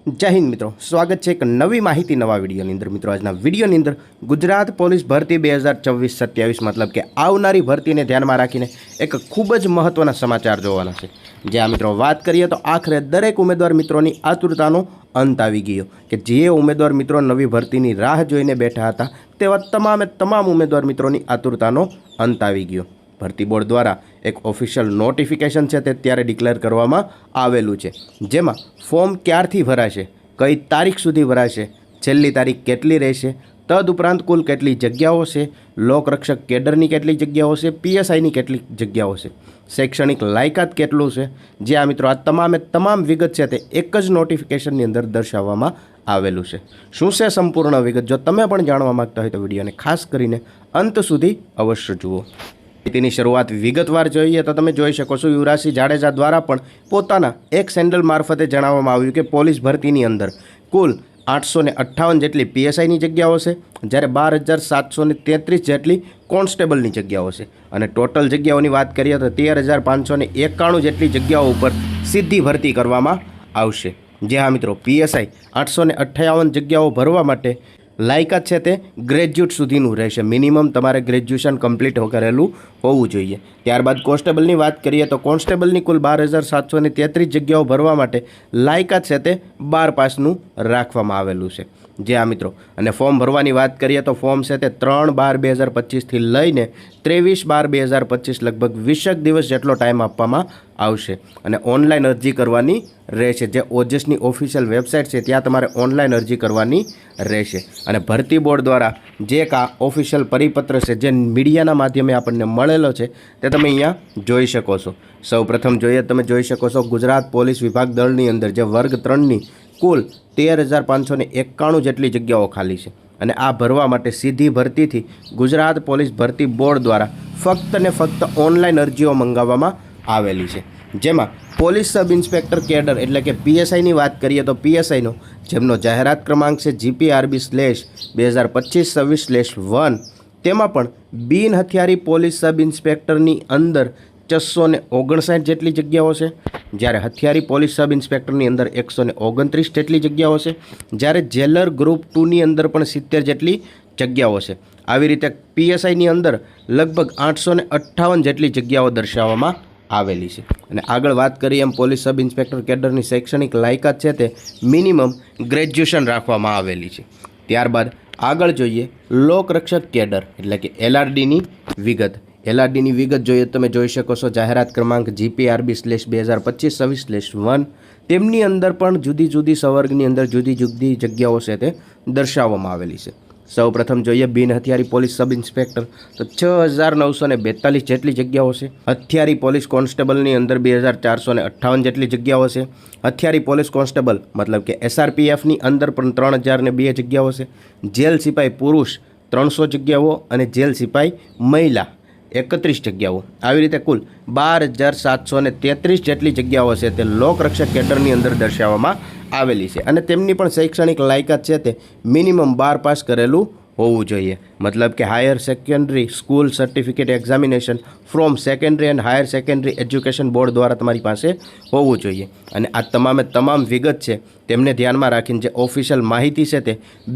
જય હિન્દ મિત્રો, સ્વાગત છે એક નવી માહિતી નવા વિડીયોની અંદર। મિત્રો આજના વિડીયોની અંદર ગુજરાત પોલીસ ભરતી 2024-27 મતલબ કે આવનારી ભરતીને ધ્યાનમાં રાખીને એક ખૂબ જ મહત્વના સમાચાર જોવાના છે। જ્યાં મિત્રો વાત કરીએ તો આખરે દરેક ઉમેદવાર મિત્રોની આતુરતાનો અંત આવી ગયો કે જે ઉમેદવાર મિત્રો નવી ભરતીની રાહ જોઈને બેઠા હતા તેવા તમામ ઉમેદવાર મિત્રોની આતુરતાનો અંત આવી ગયો। ભરતી બોર્ડ દ્વારા એક ઓફિશિયલ નોટિફિકેશન છે તે ત્યારે ડિક્લેર કરવામાં આવેલું છે, જેમાં ફોર્મ ક્યારથી ભરાશે, કઈ તારીખ સુધી ભરાશે, છેલ્લી તારીખ કેટલી રહેશે, તદુપરાંત કુલ કેટલી જગ્યાઓ છે, લોકરક્ષક કેડરની કેટલી જગ્યાઓ છે, પીએસઆઈની કેટલી જગ્યાઓ છે, શૈક્ષણિક લાયકાત કેટલું છે, જે આ મિત્રો આ તમામ વિગત છે તે એક જ નોટિફિકેશનની અંદર દર્શાવવામાં આવેલું છે। શું છે સંપૂર્ણ વિગત? જો તમે પણ જાણવા માંગતા હોય તો વિડીયોને ખાસ કરીને અંત સુધી અવશ્ય જુઓ। માહિતીની શરૂઆત વિગતવાર જોઈએ તો તમે જોઈ શકો છો યુવરાજસિંહ જાડેજા દ્વારા પણ પોતાના એક સેન્ડલ મારફતે જણાવવામાં આવ્યું કે પોલીસ ભરતીની અંદર કુલ 858 જેટલી પીએસઆઈની જગ્યાઓ છે, જ્યારે 12,733 જેટલી કોન્સ્ટેબલની જગ્યાઓ છે અને ટોટલ જગ્યાઓની વાત કરીએ તો 13,591 જેટલી જગ્યાઓ ઉપર સીધી ભરતી કરવામાં આવશે। જે હા મિત્રો, પીએસઆઈ 858 જગ્યાઓ ભરવા માટે લાયકાત છે તે ગ્રેજ્યુએટ સુધીનું રહેશે, મિનિમમ તમારે ગ્રેજ્યુએશન કમ્પ્લીટ કરેલું હોવું જોઈએ। ત્યારબાદ કોન્સ્ટેબલની વાત કરીએ તો કોન્સ્ટેબલની કુલ 12,733 જગ્યાઓ ભરવા માટે લાયકાત છે તે 12 પાસનું રાખવામાં આવેલું છે। જે આ મિત્રો અને ફોર્મ ભરવાની વાત કરીએ તો ફોર્મ છે તે 3/12/2025થી લઈને 23/12/2025 લગભગ 20 દિવસ જેટલો ટાઈમ આપવામાં આવશે અને ઓનલાઈન અરજી કરવાની રહેશે। જે ઓજસની ઓફિશિયલ વેબસાઇટ છે ત્યાં તમારે ઓનલાઈન અરજી કરવાની રહેશે અને ભરતી બોર્ડ દ્વારા જે એક આ ઓફિશિયલ પરિપત્ર છે જે મીડિયાના માધ્યમે આપણને મળેલો છે તે તમે અહીંયા જોઈ શકો છો। સૌપ્રથમ જોઈએ તમે જોઈ શકો છો ગુજરાત પોલીસ વિભાગ દળની અંદર જે વર્ગ 3ની કુલ 13,591 જેટલી જગ્યાઓ ખાલી છે અને આ ભરવા માટે સીધી ભરતીથી ગુજરાત પોલીસ ભરતી બોર્ડ દ્વારા ફક્ત ને ફક્ત ઓનલાઈન અરજીઓ મંગાવવામાં આવેલી છે। જેમાં પોલીસ સબ ઇન્સ્પેક્ટર કેડર એટલે કે પીએસઆઈની વાત કરીએ તો પીએસઆઈનો જેમનો જાહેરાત ક્રમાંક છે GPRB/2025-26/1 તેમાં પણ બિન હથિયારી પોલીસ સબ ઇન્સ્પેક્ટરની અંદર 659 જેટલી જગ્યાઓ છે, જ્યારે હથિયારી પોલીસ સબ ઇન્સ્પેક્ટરની અંદર 129 જેટલી જગ્યાઓ છે, જ્યારે જેલર ગ્રુપ 2ની અંદર પણ 70 જેટલી જગ્યાઓ છે। આવી રીતે પીએસઆઈની અંદર લગભગ 858 જેટલી જગ્યાઓ દર્શાવવામાં આવેલી છે અને આગળ વાત કરીએ એમ પોલીસ સબ ઇન્સ્પેક્ટર કેડરની શૈક્ષણિક લાયકાત છે તે મિનિમમ ગ્રેજ્યુએશન રાખવામાં આવેલી છે। ત્યારબાદ આગળ જોઈએ લોકરક્ષક કેડર એટલે કે એલઆરડીની વિગત। એલઆરડીની વિગત જોઈએ તમે જોઈ શકો છો જાહેરાત ક્રમાંક GPRB/2025-26/1 તેમની અંદર પણ જુદી જુદી સંવર્ગની અંદર જુદી જુદી જગ્યાઓ છે તે દર્શાવવામાં આવેલી છે। સૌપ્રથમ જોઈએ બિન હથિયારી પોલીસ સબ ઇન્સ્પેક્ટર તો 6,942 જેટલી જગ્યાઓ છે। હથિયારી પોલીસ કોન્સ્ટેબલની અંદર 2,458 જેટલી જગ્યાઓ છે। હથિયારી પોલીસ કોન્સ્ટેબલ મતલબ કે SRPFની અંદર પણ 3,002 જગ્યાઓ છે। જેલ સિપાઈ પુરુષ 300 જગ્યાઓ અને જેલ સિપાઈ મહિલા 31 જગ્યાઓ। આવી રીતે કુલ 12,733 જેટલી જગ્યાઓ છે તે લોકરક્ષક કેડરની અંદર દર્શાવવામાં આવેલી છે અને તેમની પણ શૈક્ષણિક લાયકાત છે તે મિનિમમ 12 પાસ કરેલું હોવું જોઈએ, મતલબ કે higher secondary school certificate examination from secondary and higher secondary education board દ્વારા તમારી પાસે હોવું જોઈએ। અને આ તમામ વિગત છે તેમને ધ્યાનમાં રાખીને જે ઓફિશિયલ માહિતી છે તે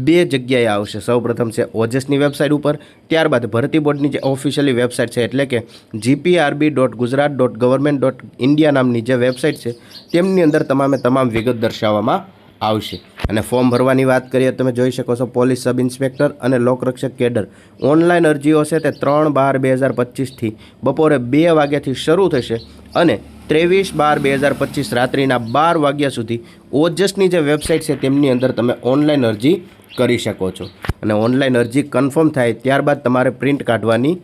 2 જગ્યાએ આવશે। સૌપ્રથમ છે ઓજસની વેબસાઇટ ઉપર, ત્યારબાદ ભરતી બોર્ડની જે ઓફિશિયલી વેબસાઇટ છે એટલે કે GPRB.gujarat.government.india નામની જે વેબસાઇટ છે તેમની અંદર તમામ વિગત દર્શાવવામાં આવશે। અને ફોર્મ ભરવાની વાત કરીએ તમે જોઈ શકો છો પોલીસ સબ ઇન્સ્પેક્ટર અને લોકરક્ષક કેડર ઓનલાઈન અરજીઓ છે તે 3/12/2025થી બપોરે 2 વાગ્યાથી શરૂ થશે અને 23/12/2025 રાત્રિના 12 વાગ્યા સુધી ઓજસની જે વેબસાઇટ છે તેમની અંદર તમે ઓનલાઈન અરજી કરી શકો છો અને ઓનલાઈન અરજી કન્ફર્મ થાય ત્યારબાદ તમારે પ્રિન્ટ કાઢવાની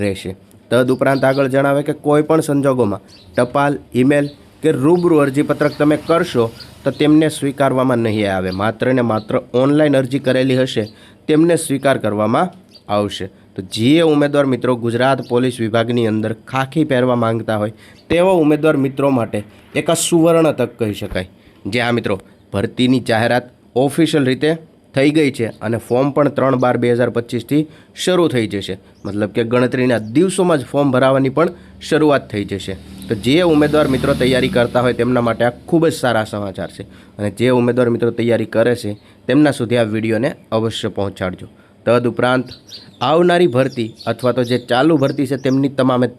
રહેશે। તદુપરાંત આગળ જણાવે કે કોઈ પણ સંજોગોમાં ટપાલ, ઈમેલ કે રૂબરૂ અરજીપત્રક તમે કરશો તો તેમને સ્વીકારવામાં નહીં આવે, માત્ર ને માત્ર ઓનલાઈન અરજી કરેલી હશે તેમને સ્વીકાર કરવામાં આવશે। તો જે ઉમેદવાર મિત્રો ગુજરાત પોલીસ વિભાગની અંદર ખાખી પહેરવા માંગતા હોય તેવા ઉમેદવાર મિત્રો માટે એક આ સુવર્ણ તક કહી શકાય। જે આ મિત્રો ભરતીની જાહેરાત ઓફિશિયલ રીતે થઈ ગઈ છે અને ફોર્મ પણ 3/12/2025થી શરૂ થઈ જશે. મતલબ કે ગણતરીના દિવસોમાં જ ફોર્મ ભરાવાની પણ શરૂઆત થઈ જશે. તો જે ઉમેદવાર મિત્રો તૈયારી કરતા હોય તેમના માટે આ ખૂબ જ સારા સમાચાર છે અને જે ઉમેદવાર મિત્રો તૈયારી કરે છે તેમના સુધી આ વિડીયોને અવશ્ય પહોંચાડજો. તદુપરાંત આવનારી ભરતી અથવા તો જે ચાલુ ભરતી છે તેમની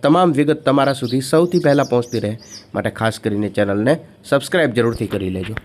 તમામ વિગત તમારા સુધી સૌથી પહેલાં પહોંચતી રહે માટે ખાસ કરીને ચેનલને સબસ્ક્રાઈબ જરૂરથી કરી લેજો.